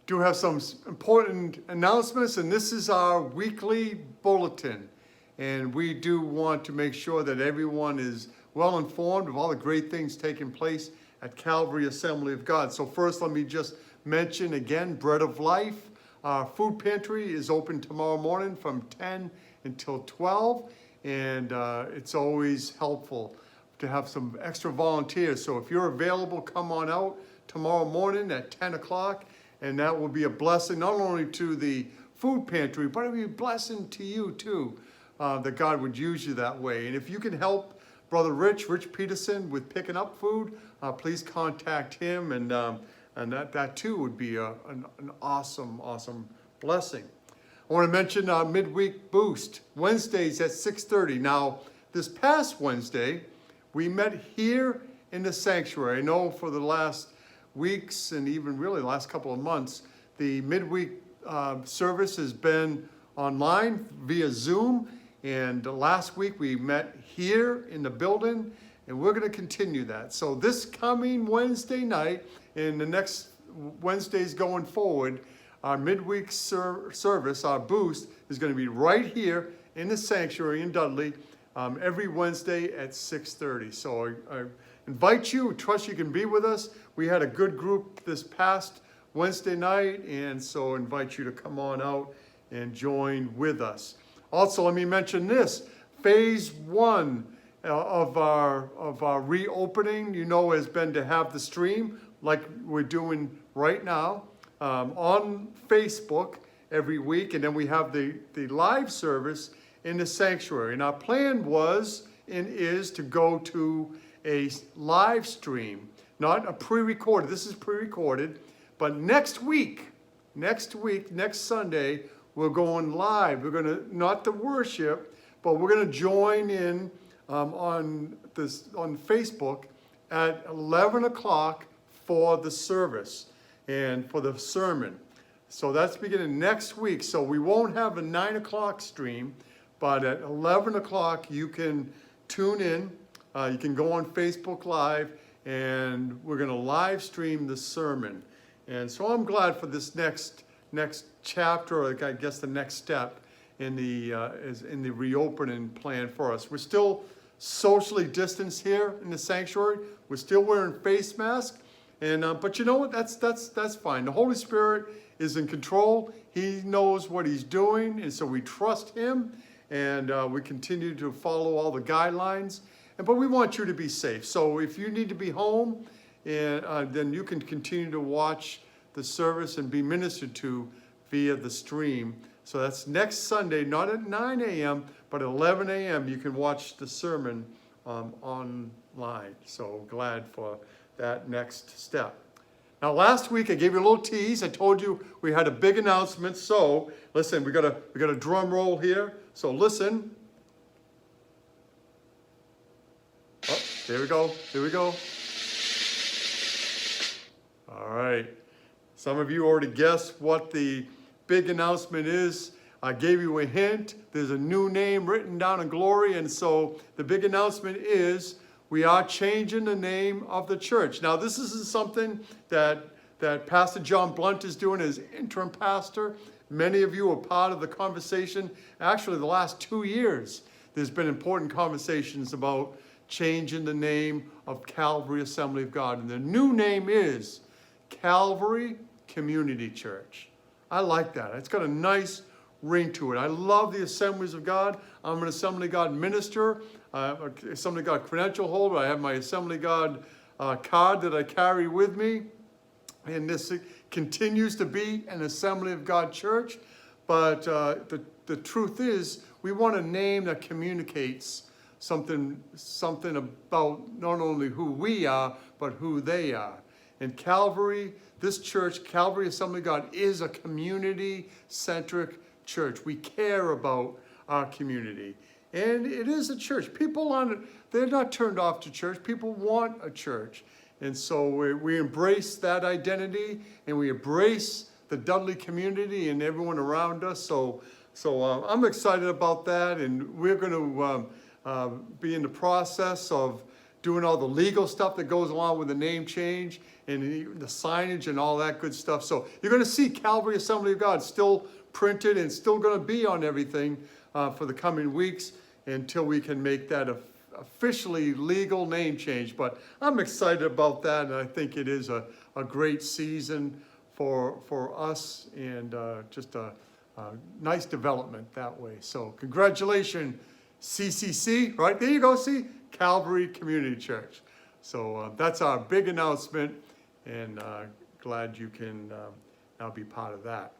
do have some important announcements, and this is our weekly bulletin. And we do want to make sure that everyone is well informed of all the great things taking place at Calvary Assembly of God. So first, let me just mention again, Bread of Life. Our food pantry is open tomorrow morning from 10 until 12, and it's always helpful to have some extra volunteers. So if you're available, come on out tomorrow morning at 10 o'clock, and that will be a blessing not only to the food pantry, but it'll be a blessing to you too, that God would use you that way. And if you can help Brother Rich Peterson, with picking up food, please contact him, and that too would be an awesome blessing. I want to mention midweek boost, Wednesdays at 6:30. Now, this past Wednesday, we met here in the sanctuary. I know for the last weeks and even really the last couple of months, the midweek service has been online via Zoom. And last week we met here in the building, and we're going to continue that. So this coming Wednesday night and the next Wednesdays going forward, our midweek service, our boost, is going to be right here in the sanctuary in Dudley every Wednesday at 6:30. So I invite you, trust you can be with us. We had a good group this past Wednesday night, and so invite you to come on out and join with us. Also, let me mention this. Phase 1 of our reopening, has been to have the stream like we're doing right now on Facebook every week, and then we have the live service in the sanctuary. And our plan was and is to go to a live stream, not a pre-recorded. This is pre-recorded, but next Sunday, we're going live. We're going to, not the worship, but we're going to join in on Facebook at 11 o'clock for the service and for the sermon. So that's beginning next week. So we won't have a 9 o'clock stream, but at 11 o'clock you can tune in. You can go on Facebook Live, and we're going to live stream the sermon. And so I'm glad for this next chapter, or I guess the next step in the reopening plan for us. We're still socially distanced here in the sanctuary. We're still wearing face masks, and but you know what? That's fine. The Holy Spirit is in control. He knows what He's doing, and so we trust Him, and we continue to follow all the guidelines. But we want you to be safe. So if you need to be home, and then you can continue to watch the service and be ministered to via the stream. So that's next Sunday, not at 9 a.m., but at 11 a.m. you can watch the sermon online. So glad for that next step. Now last week I gave you a little tease. I told you we had a big announcement. So listen, we got a drum roll here. So listen. Oh, there we go. Here we go. All right. Some of you already guessed what the big announcement is. I gave you a hint. There's a new name written down in glory. And so the big announcement is we are changing the name of the church. Now, this isn't something that Pastor John Blunt is doing as interim pastor. Many of you are part of the conversation. Actually, the last 2 years, there's been important conversations about changing the name of Calvary Assembly of God. And the new name is Calvary Community Church. I like that. It's got a nice ring to it. I love the Assemblies of God. I'm an Assembly of God minister, Assembly of God credential holder. I have my Assembly of God card that I carry with me. And this continues to be an Assembly of God church. But the truth is, we want a name that communicates something about not only who we are, but who they are. And Calvary, this church, Calvary Assembly of God, is a community-centric church. We care about our community. And it is a church. People they're not turned off to church. People want a church. And so we embrace that identity, and we embrace the Dudley community and everyone around us. So I'm excited about that, and we're going to be in the process of doing all the legal stuff that goes along with the name change and the signage and all that good stuff. So you're going to see Calvary Assembly of God still printed and still going to be on everything for the coming weeks until we can make that officially legal name change. But I'm excited about that, and I think it is a great season for us, and just a nice development that way. So congratulations, CCC, right there you go, see, Calvary Community Church. So that's our big announcement, and glad you can now be part of that.